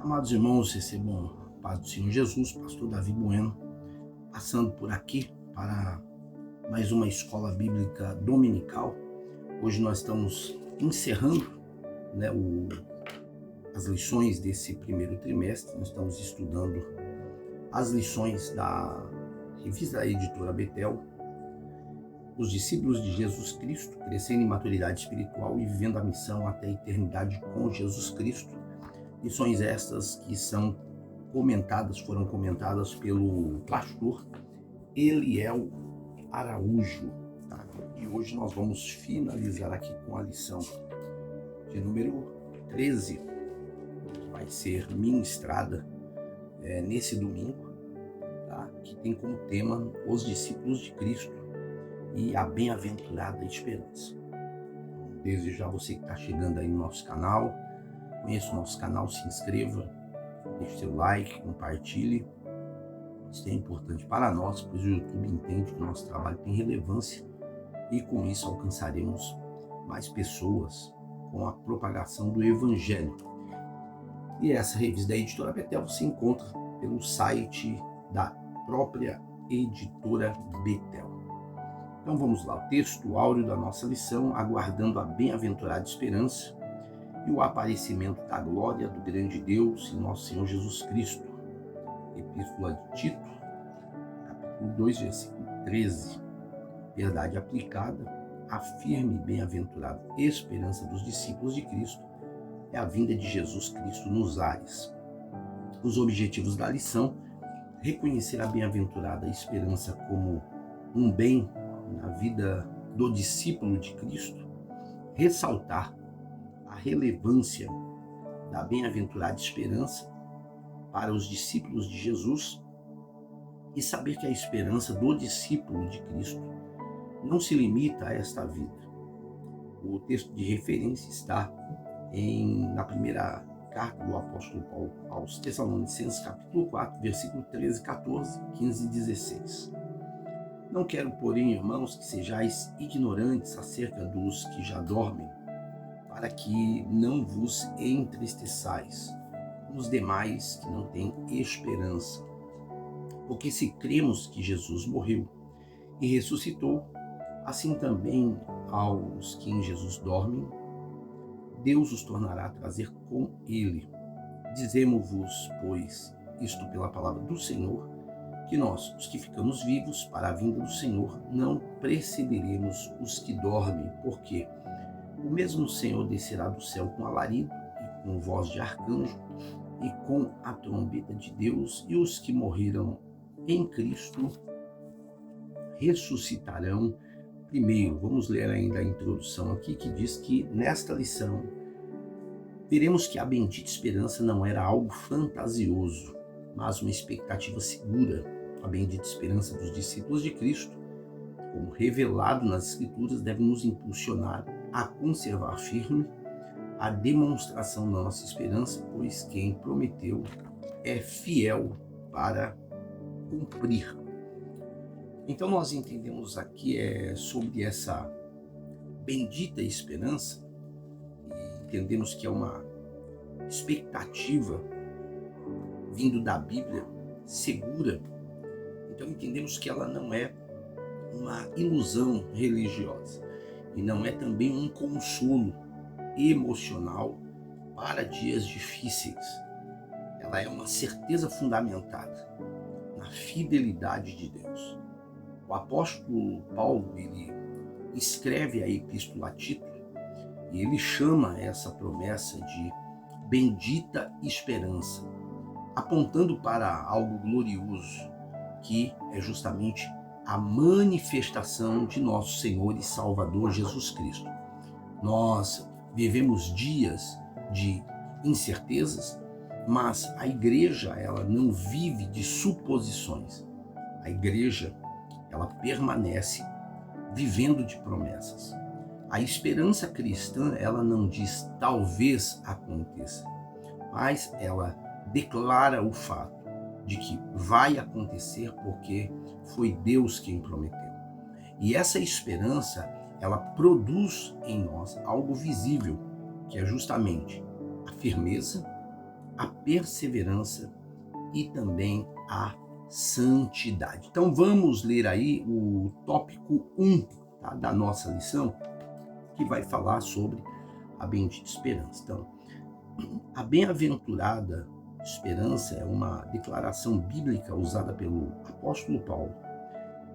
Amados irmãos, recebam a paz do Senhor Jesus, pastor Davi Bueno, passando por aqui para mais uma escola bíblica dominical. Hoje nós estamos encerrando as lições desse primeiro trimestre. Nós estamos estudando as lições da revista da editora Betel, os discípulos de Jesus Cristo, crescendo em maturidade espiritual e vivendo a missão até a eternidade com Jesus Cristo. Lições estas que foram comentadas pelo pastor Eliel Araújo. Tá? E hoje nós vamos finalizar aqui com a lição de número 13, que vai ser ministrada nesse domingo, tá? Que tem como tema os discípulos de Cristo e a bem-aventurada esperança. Desejo a você que está chegando aí no nosso canal, conheça o nosso canal, se inscreva, deixe seu like, compartilhe. Isso é importante para nós, pois o YouTube entende que o nosso trabalho tem relevância e com isso alcançaremos mais pessoas com a propagação do Evangelho. E essa revista da editora Betel se encontra pelo site da própria editora Betel. Então vamos lá, o texto áureo da nossa lição, aguardando a bem-aventurada esperança e o aparecimento da glória do grande Deus e nosso Senhor Jesus Cristo. Epístola de Tito, capítulo 2, versículo 13. Verdade aplicada, a firme e bem-aventurada esperança dos discípulos de Cristo é a vinda de Jesus Cristo nos ares. Os objetivos da lição: reconhecer a bem-aventurada esperança como um bem na vida do discípulo de Cristo, ressaltar a relevância da bem-aventurada esperança para os discípulos de Jesus e saber que a esperança do discípulo de Cristo não se limita a esta vida. O texto de referência está na primeira carta do apóstolo Paulo aos Tessalonicenses, capítulo 4, versículo 13, 14, 15 e 16. Não quero, porém, irmãos, que sejais ignorantes acerca dos que já dormem, para que não vos entristeçais como os demais que não têm esperança. Porque se cremos que Jesus morreu e ressuscitou, assim também aos que em Jesus dormem, Deus os tornará a trazer com ele. Dizemo-vos, pois, isto pela palavra do Senhor, que nós, os que ficamos vivos para a vinda do Senhor, não precederemos os que dormem, porque o mesmo Senhor descerá do céu com alarido e com voz de arcanjo e com a trombeta de Deus, e os que morreram em Cristo ressuscitarão primeiro. Vamos ler ainda a introdução aqui, que diz que nesta lição veremos que a bendita esperança não era algo fantasioso, mas uma expectativa segura. A bendita esperança dos discípulos de Cristo, como revelado nas Escrituras, deve nos impulsionar a conservar firme a demonstração da nossa esperança, pois quem prometeu é fiel para cumprir. Então nós entendemos aqui sobre essa bendita esperança, e entendemos que é uma expectativa vindo da Bíblia segura. Então entendemos que ela não é uma ilusão religiosa e não é também um consolo emocional para dias difíceis. Ela é uma certeza fundamentada na fidelidade de Deus. O apóstolo Paulo, ele escreve a epístola a Tito e ele chama essa promessa de bendita esperança, apontando para algo glorioso, que é justamente a manifestação de nosso Senhor e Salvador Jesus Cristo. Nós vivemos dias de incertezas, mas a igreja, ela não vive de suposições. A igreja, ela permanece vivendo de promessas. A esperança cristã, ela não diz talvez aconteça, mas ela declara o fato de que vai acontecer porque foi Deus quem prometeu. E essa esperança, ela produz em nós algo visível, que é justamente a firmeza, a perseverança e também a santidade. Então vamos ler aí o tópico 1, tá, da nossa lição, que vai falar sobre a bendita esperança. Então, a bem-aventurada esperança é uma declaração bíblica usada pelo apóstolo Paulo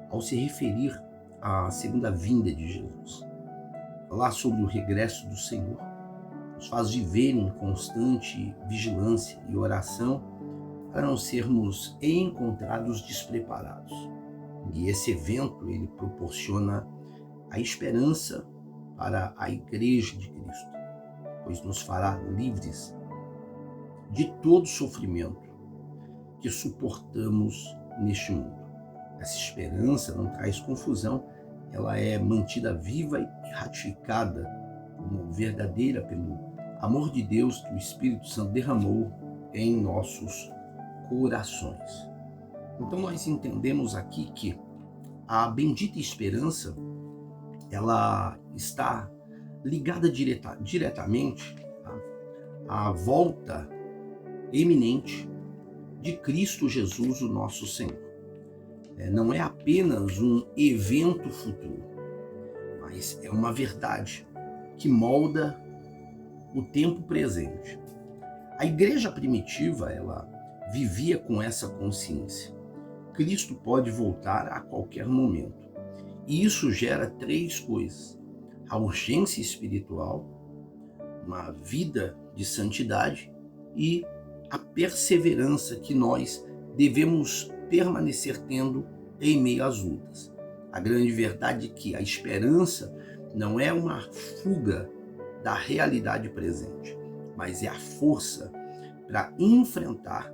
ao se referir à segunda vinda de Jesus. Falar sobre o regresso do Senhor nos faz viver em constante vigilância e oração para não sermos encontrados despreparados. E esse evento, ele proporciona a esperança para a Igreja de Cristo, pois nos fará livres de todo sofrimento que suportamos neste mundo. Essa esperança não traz confusão, ela é mantida viva e ratificada como verdadeira pelo amor de Deus que o Espírito Santo derramou em nossos corações. Então nós entendemos aqui que a bendita esperança, ela está ligada diretamente à volta eminente de Cristo Jesus, o nosso Senhor. Não é apenas um evento futuro, mas é uma verdade que molda o tempo presente. A igreja primitiva, ela vivia com essa consciência. Cristo pode voltar a qualquer momento. E isso gera três coisas: a urgência espiritual, uma vida de santidade e a perseverança que nós devemos permanecer tendo em meio às lutas. A grande verdade é que a esperança não é uma fuga da realidade presente, mas é a força para enfrentar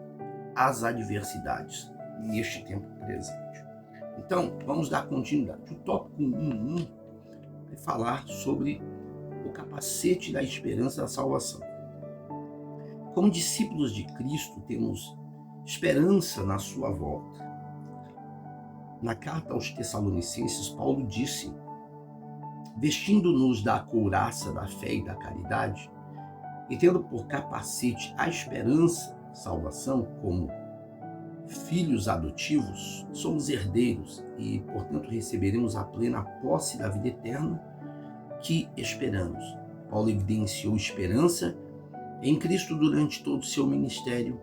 as adversidades neste tempo presente. Então, vamos dar continuidade. O tópico 1.1 vai falar sobre o capacete da esperança da salvação. Como discípulos de Cristo, temos esperança na sua volta. Na carta aos Tessalonicenses, Paulo disse: vestindo-nos da couraça da fé e da caridade, e tendo por capacete a esperança, salvação, como filhos adotivos, somos herdeiros e, portanto, receberemos a plena posse da vida eterna que esperamos. Paulo evidenciou esperança em Cristo durante todo o seu ministério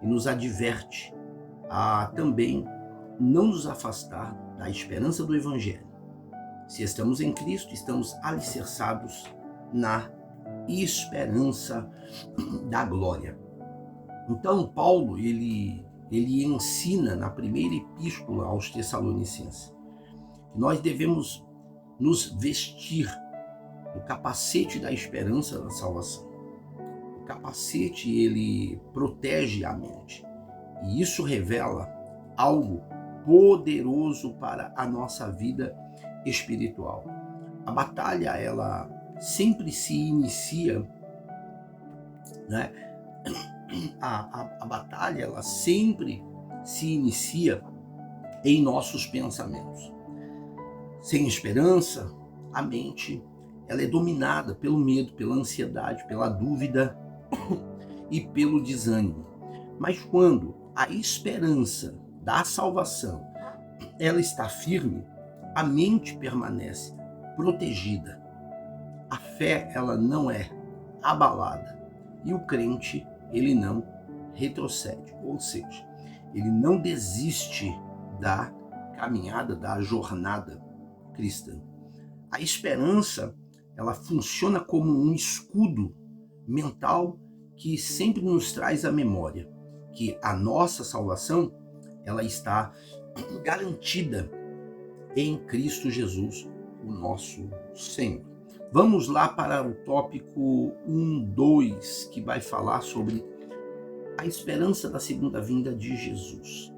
e nos adverte a também não nos afastar da esperança do Evangelho. Se estamos em Cristo, estamos alicerçados na esperança da glória. Então, Paulo, ele ensina na primeira epístola aos Tessalonicenses que nós devemos nos vestir do capacete da esperança da salvação. O capacete, ele protege a mente, e isso revela algo poderoso para a nossa vida espiritual. A batalha, ela sempre se inicia, né? A batalha, ela sempre se inicia em nossos pensamentos. Sem esperança, a mente, ela é dominada pelo medo, pela ansiedade, pela dúvida e pelo desânimo. Mas quando a esperança da salvação, ela está firme, a mente permanece protegida. A fé, ela não é abalada. E o crente, ele não retrocede. Ou seja, ele não desiste da caminhada, da jornada cristã. A esperança, ela funciona como um escudo mental que sempre nos traz à memória que a nossa salvação, ela está garantida em Cristo Jesus, o nosso Senhor. Vamos lá para o tópico 1.2, que vai falar sobre a esperança da segunda vinda de Jesus.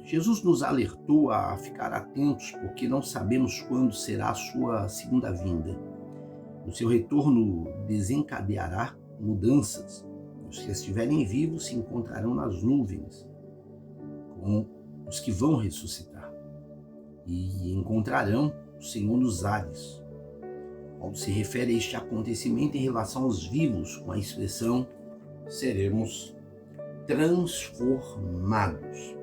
Jesus nos alertou a ficar atentos, porque não sabemos quando será a sua segunda vinda. O seu retorno desencadeará mudanças. Os que estiverem vivos se encontrarão nas nuvens, com os que vão ressuscitar, e encontrarão o Senhor nos ares. Paulo se refere a este acontecimento em relação aos vivos com a expressão seremos transformados.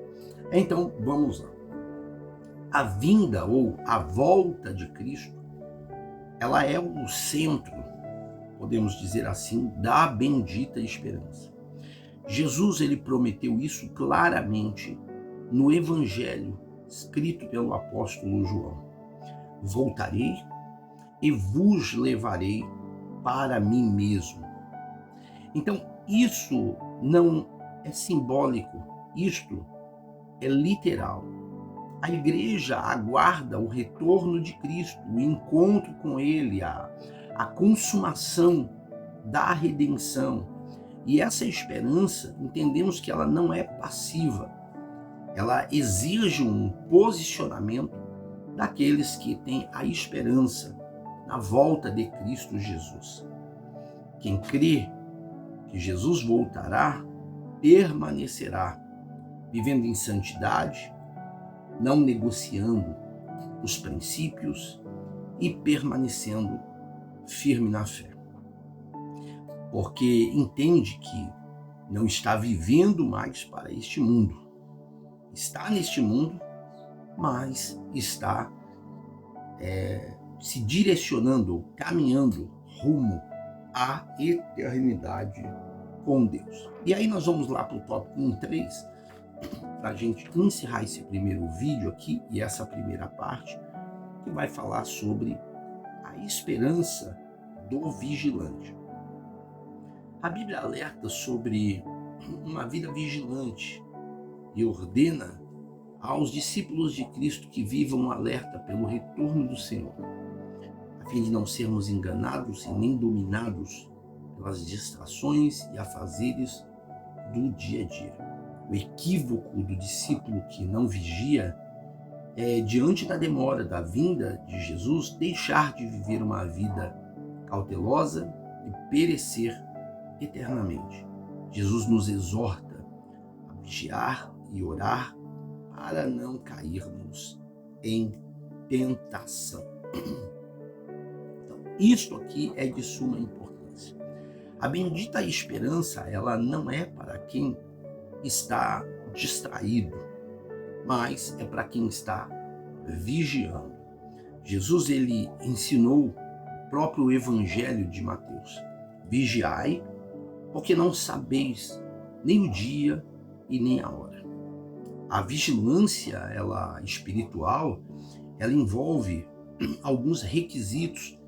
Então, vamos lá. A vinda ou a volta de Cristo, ela é o centro, podemos dizer assim, da bendita esperança. Jesus, ele prometeu isso claramente no Evangelho escrito pelo apóstolo João. Voltarei e vos levarei para mim mesmo. Então, isso não é simbólico, isto é literal. A igreja aguarda o retorno de Cristo, o encontro com Ele, a consumação da redenção. E essa esperança, entendemos que ela não é passiva. Ela exige um posicionamento daqueles que têm a esperança na volta de Cristo Jesus. Quem crê que Jesus voltará, permanecerá, vivendo em santidade, não negociando os princípios e permanecendo firme na fé. Porque entende que não está vivendo mais para este mundo. Está neste mundo, mas está se direcionando, caminhando rumo à eternidade com Deus. E aí nós vamos lá para o tópico 1.3, para a gente encerrar esse primeiro vídeo aqui e essa primeira parte, que vai falar sobre a esperança do vigilante. A Bíblia alerta sobre uma vida vigilante e ordena aos discípulos de Cristo que vivam alerta pelo retorno do Senhor, a fim de não sermos enganados e nem dominados pelas distrações e afazeres do dia a dia. O equívoco do discípulo que não vigia é, diante da demora da vinda de Jesus, deixar de viver uma vida cautelosa e perecer eternamente. Jesus nos exorta a vigiar e orar para não cairmos em tentação. Então, isto aqui é de suma importância. A bendita esperança, ela não é para quem está distraído, mas é para quem está vigiando. Jesus, ele ensinou o próprio Evangelho de Mateus: vigiai, porque não sabeis nem o dia e nem a hora. A vigilância, ela espiritual, ela envolve alguns requisitos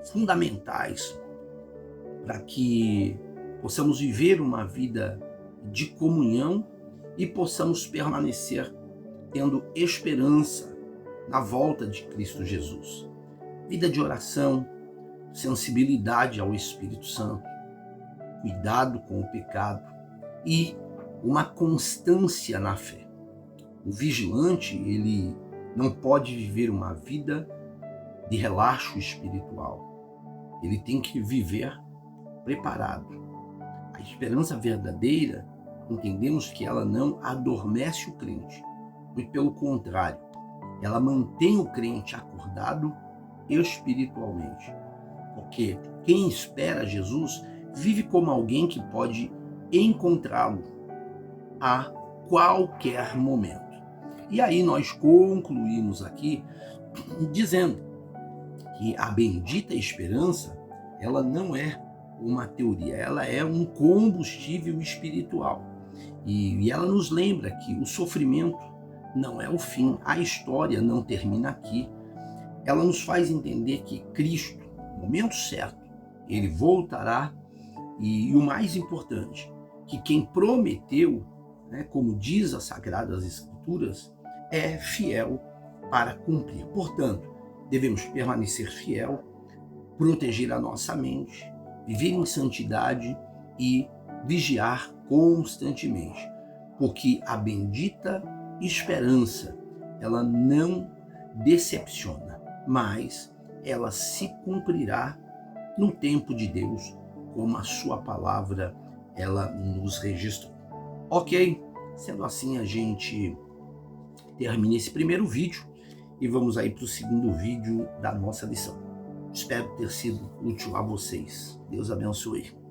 fundamentais para que possamos viver uma vida de comunhão e possamos permanecer tendo esperança na volta de Cristo Jesus. Vida de oração, sensibilidade ao Espírito Santo, cuidado com o pecado e uma constância na fé. O vigilante, ele não pode viver uma vida de relaxo espiritual. Ele tem que viver preparado. A esperança verdadeira, entendemos que ela não adormece o crente, muito pelo contrário, ela mantém o crente acordado espiritualmente. Porque quem espera Jesus vive como alguém que pode encontrá-lo a qualquer momento. E aí nós concluímos aqui dizendo que a bendita esperança, ela não é uma teoria, ela é um combustível espiritual. E ela nos lembra que o sofrimento não é o fim, a história não termina aqui. Ela nos faz entender que Cristo, no momento certo, ele voltará e o mais importante, que quem prometeu, como diz as Sagradas Escrituras, é fiel para cumprir. Portanto, devemos permanecer fiel, proteger a nossa mente, viver em santidade e vigiar constantemente, porque a bendita esperança, ela não decepciona, mas ela se cumprirá no tempo de Deus, como a sua palavra ela nos registrou. Ok? Sendo assim, a gente termina esse primeiro vídeo e vamos aí para o segundo vídeo da nossa lição. Espero ter sido útil a vocês. Deus abençoe.